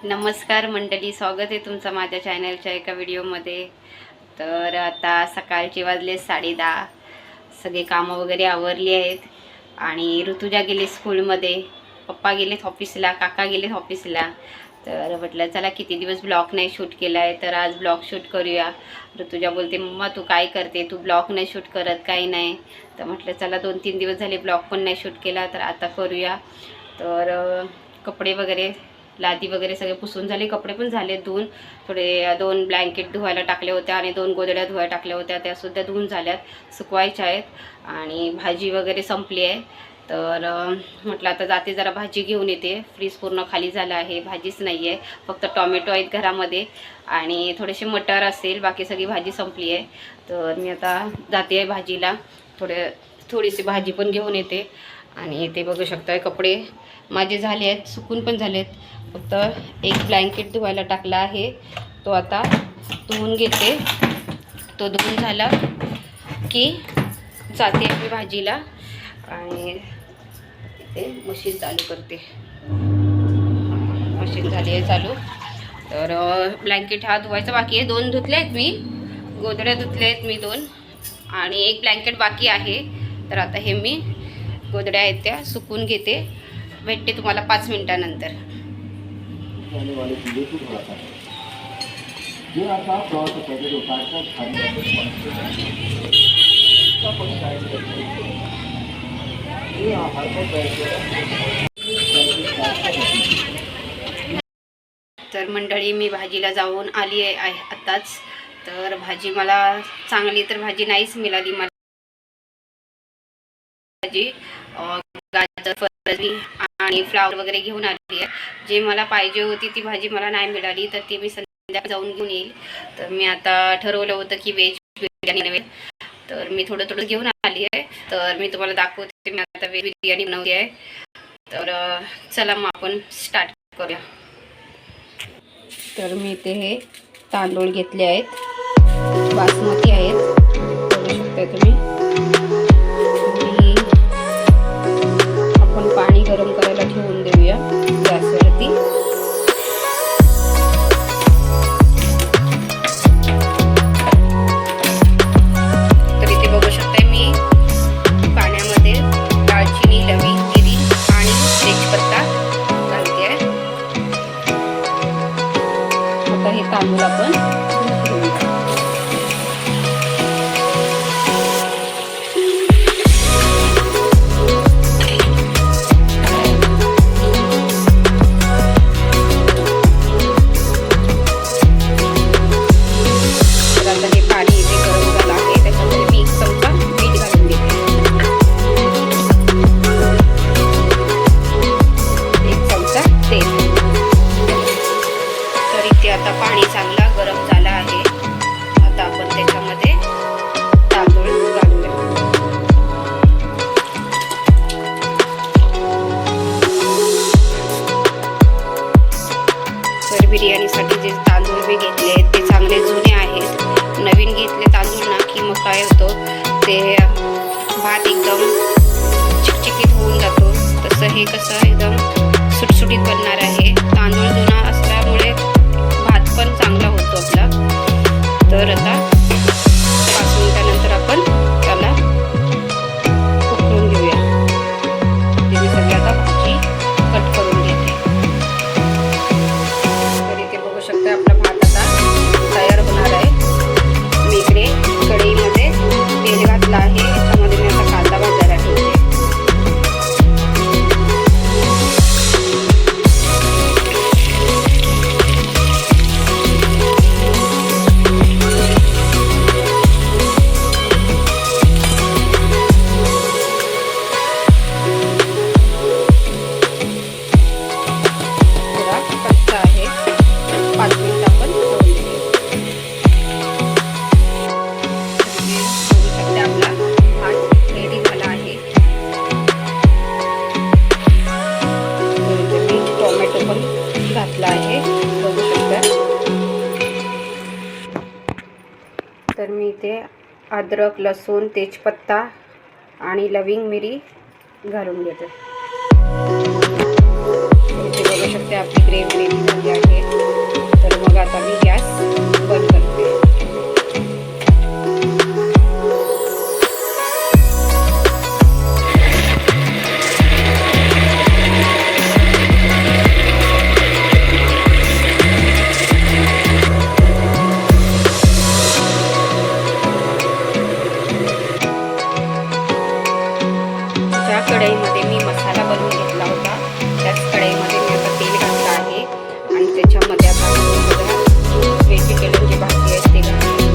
नमस्कार मंडळी, स्वागत आहे तुमचं माझ्या चॅनलच्या एका व्हिडिओमध्ये। तर आता सकाळचे वाजले 10:30, सगळे कामं वगैरे आवरली आहेत आणि ऋतुजा गेली स्कूलमध्ये, पप्पा गेलेत ऑफिसला, काका गेलेत ऑफिसला। तर म्हटलं चला किती दिवस ब्लॉग नाही शूट केला आहे, तर आज ब्लॉग शूट करूया। ऋतुजा बोलते मम्मा तू काय करते, तू ब्लॉग नाही शूट करत, काही नाही। तर म्हटलं चला 2-3 दिवस झाले ब्लॉग पण नाही शूट केला, तर आता करूया। तर कपडे वगैरे लादी वगैरे सगळे पुसून झाले, कपडे पण झाले धुवून। थोडे 2 ब्लँकेट धुवायला टाकले होते आणि 2 गोधड्या धुवायला टाकल्या होत्या, त्या सुद्धा धुवून झाल्यात, सुकवायच्या आहेत। आणि भाजी वगैरे संपली आहे, तर म्हटलं आता जाते जरा भाजी घेऊन येते। फ्रीज पूर्ण खाली झालं आहे, भाजीच नाही आहे, फक्त टोमॅटो आहेत घरामध्ये आणि थोडेसे मटर असेल, बाकी सगळी भाजी संपली आहे। तर मी आता जाते भाजीला, थोडीशी भाजी पण घेऊन येते। आणि ते बघू शकताय कपडे माझे झाले आहेत, सुकून पण झालेत, फक्त एक ब्लँकेट धुवायला टाकला आहे, तो आता धुवून घेते। तो धुवून झाला की जाते मी भाजीला आणि ते मशीन चालू करते। मशीन झाली आहे चालू। तर ब्लँकेट हा धुवायचा बाकी आहे, 2 धुतले आहेत मी, गोधड्या धुतल्या आहेत मी 2 आणि एक ब्लँकेट बाकी आहे। तर आता हे मी गोधड्या आहेत त्या सुकून घेते, भेटते तुम्हाला 5 मिनिटानंतर। तर मंडळी मी भाजीला जाऊन आली आहे आत्ताच। तर भाजी मला चांगली तर भाजी नाहीच मिळाली, मला भाजी गाजर फरसबी आणि फ्लावर वगैरे घेऊन आली आहे। जे मला पाहिजे होती ती भाजी मला नाही मिळाली, तर ती मी संध्याकाळी जाऊन घेऊन येईल। तर मी आता ठरवलं होतं की व्हेज बिर्याणी नव्हे, तर मी थोडं घेऊन आली आहे। तर मी तुम्हाला दाखवते, मी आता व्हेज बिर्याणी बनवली आहे। तर चला मग आपण स्टार्ट करूया। तर मी इथे हे तांदूळ घेतले आहेत, बासमती आहेत, बघू शकता तुम्ही। आपण पाणी गरम करायला ठेवून देऊया गॅसवरती। तर इथे बघू शकता मी पाण्यामध्ये दालचिनी, लवंग, मिरी आणि तेजपत्ता घालते आहे। आता हे तांदूळ आपण आता पाणी चांगला गरम झाला आहे। आता आपण त्याच्यामध्ये तांदूळ घालूया। तर बिर्याणीसाठी जे तांदूळ मी घेतले ते चांगले जुने आहेत, नवीन घेतले तांदूळ ना की मग काय होतं, ते भात एकदम चिकचिकीत होऊन जातो। तसं हे कसं एकदम सुटसुटीत बनणार आहे। तांदूळ जुना असल्यामुळे पण चांगला होतो आपला। तर आता 5 मिनिटानंतर आपण त्याला उकळून घेऊया। मी सगळी आता भाजी कट करून घेते। तर इथे बघू शकता आपला भात आता तयार होणार आहे। मी इकडे कढईमध्ये तेल घातलं आहे, याच्यामध्ये मी आता कांदा भाजायला ठेवते। तर मी इथे अद्रक, लसूण, तेजपत्ता आणि लवंग, मिरी घालून घेते। इथे बघू शकते आपली ग्रेव्ही रेडी झाली आहे. तर मग आता मी गॅस बंद करते. ज्या कढईमध्ये मी मसाला बनवून घेतला होता त्याच कढईमध्ये मी आता तेल घातलं आहे आणि त्याच्यामध्ये आता व्हेजिटेबल जे भाजी आहेत ते घातले.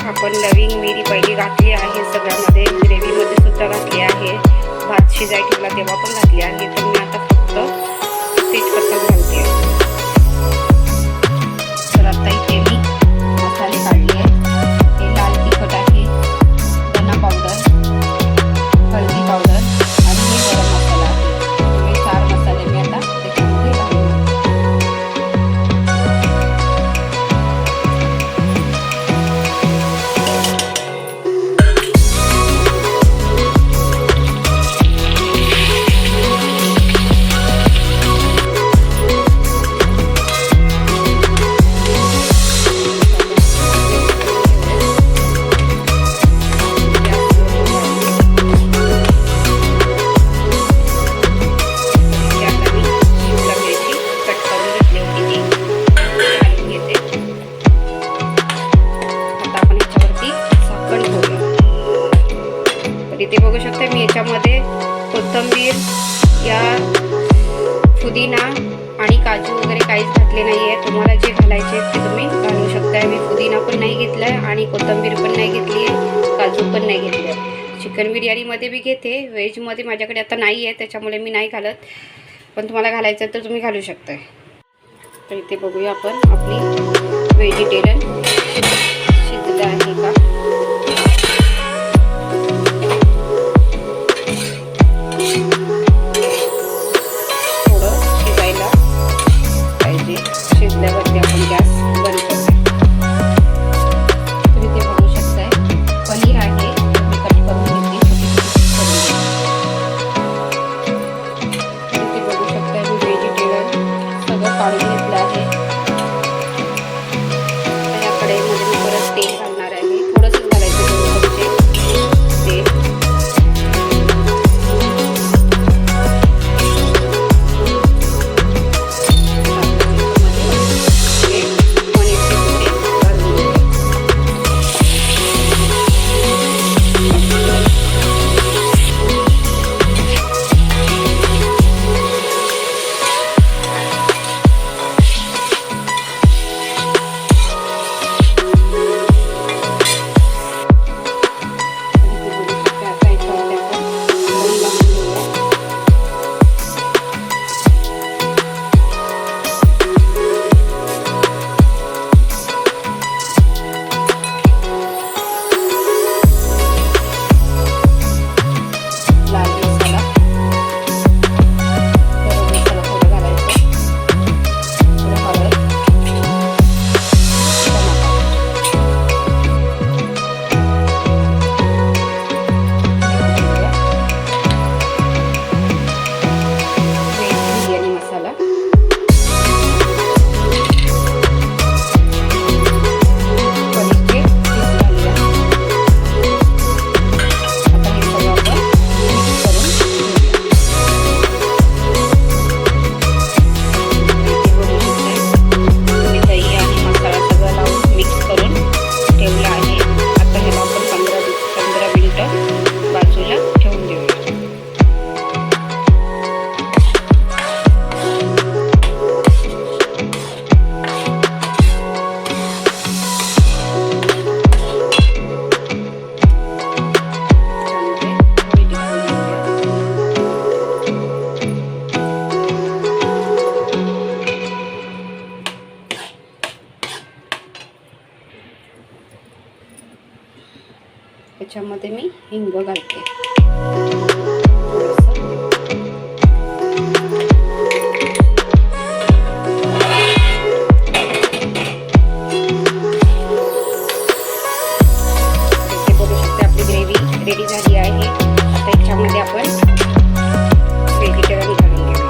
आपण लविंग मिरी पहिली घातली आहे सगळ्यामध्ये, ग्रेव्हीमध्ये सुद्धा घातली आहे, भात शिजाय ठेवला तेव्हा पण घातली आहे. तर मी आता फक्त तेजपत्ता घालते. तर आता इथे मी मसाले काढले आहेत. हे लाल तिखट आहे, धना पावडर, हळदी पावडर आणि हे गरम मसाला आहे. हे 4 मसाले मी आता त्याच्यामध्ये घालून इथे बघू शकता मी याच्यामध्ये कोथिंबीर या पुदिना आणि काजू वगैरे काहीच घातले नाही आहे. तुम्हाला जे घालायचे ते तुम्ही घालू शकता. मी पुदिना पण नाही घेतला आहे आणि कोथिंबीर पण नाही घेतली आहे, काजू पण नाही घेतले आहे. चिकन बिर्याणीमध्ये मी घेते, व्हेजमध्ये माझ्याकडे आता नाही आहे त्याच्यामुळे मी नाही घालत, पण तुम्हाला घालायचं तर तुम्ही घालू शकता. तर इथे बघूया आपण आपली व्हेजिटेबल शिजलं आहे का. शिजल्यावरती आपण गॅस बंद करतो. तुम्ही ते बघू शकताय पनीर आहे, मी कट करून घेतली छोटी छोटी. इथे बघू शकताय मी व्हेजिटेबल सगळं काढून घेतलं आहे. त्याच्याकडे हिंग घालते. रेडी झाली आहे. आता याच्यामध्ये आपण व्हेजिटेबल घालून घेऊया.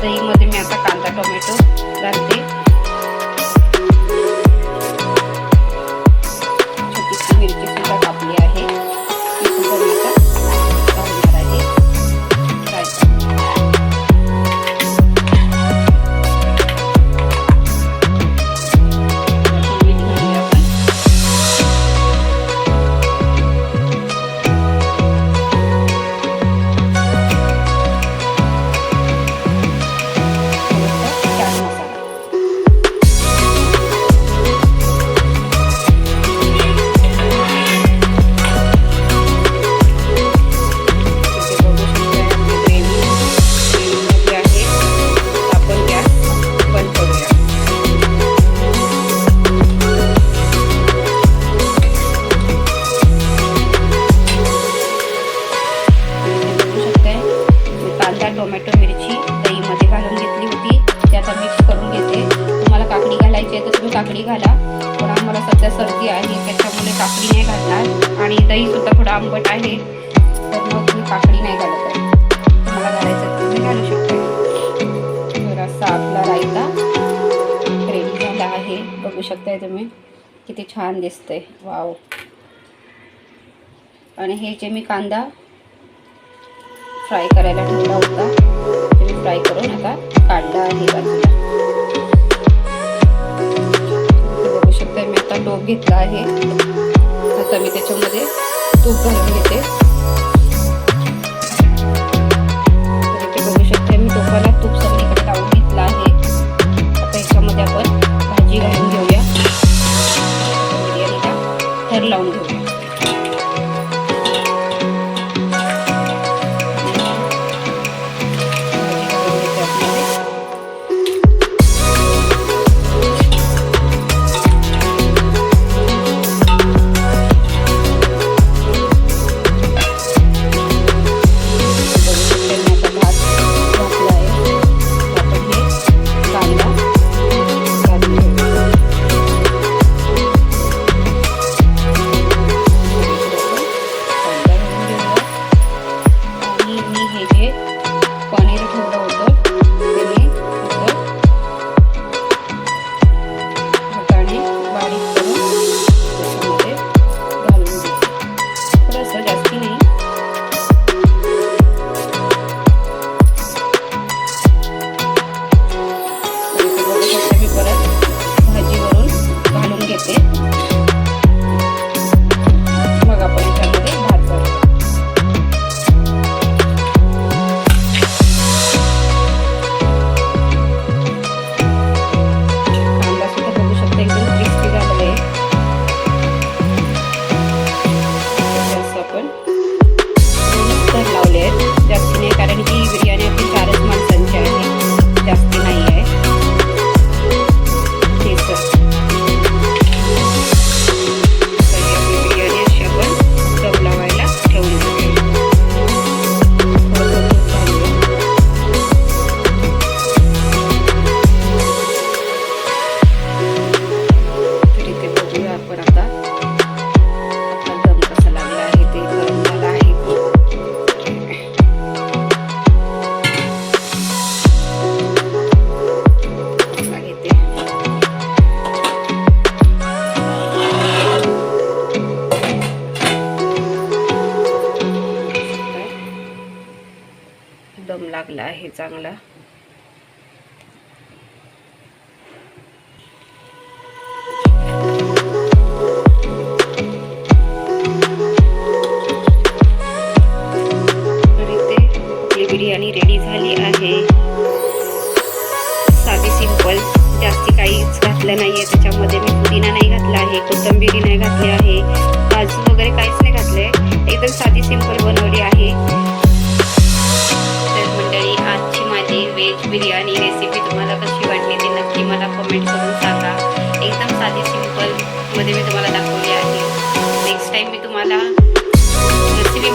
दहीमध्ये मी आता कांदा टोमॅटो घालते. छोटीशी मिरची सुद्धा कापली आहे. ती सुद्धा मी आता घालणार आहे. टोमॅटो मिरची दहीमध्ये घालून घेतली होती. ते आता मिक्स करून घेते. तुम्हाला काकडी घालायची आहे तर तुम्ही काकडी घाला. पण आम्हाला सध्या सर्दी आहे त्याच्यामुळे काकडी नाही घालणार. आणि दही सुद्धा थोडं आंबट आहे तर मग तुम्ही काकडी नाही घालत आहे. तुम्हाला घालायचं तुम्ही घालू शकता. तर असा आपला रायता रेडी झाला आहे. बघू शकताय तुम्ही किती छान दिसतंय. वाव. आणि हे जे मी कांदा फ्राय करायला ठेवला होता ते मी फ्राय करून आता काढला आहे बाजूला. बघू शकता मी आता टोप घेतला आहे. आता मी त्याच्यामध्ये तूप घालून घेते. बघू शकता मी टोपाला तूप सगळीकडे लावून घेतला आहे. आता याच्यामध्ये आपण भाजी घालून घेऊया. बिर्याणीला थर लावून घेऊया. आहे चांगला. बिर्याणी रेडी झाली आहे. साधी सिंपल, जास्ती काहीच घातलं नाहीये त्याच्यामध्ये. मी पुदिना नाही घातला आहे, कोथिंबीर नाही घातली आहे, काजू वगैरे काहीच नाही घातलंय. एकदम साधी सिंपल बनवली आहे. तर मंडळी, आजची माझी व्हेज बिर्याणी रेसिपी तुम्हाला कशी वाटली ते नक्की मला कमेंट करून सांगा. एकदम साधी सिंपल मध्ये मी तुम्हाला दाखवली आहे. नेक्स्ट टाइम मी तुम्हाला रेसिपी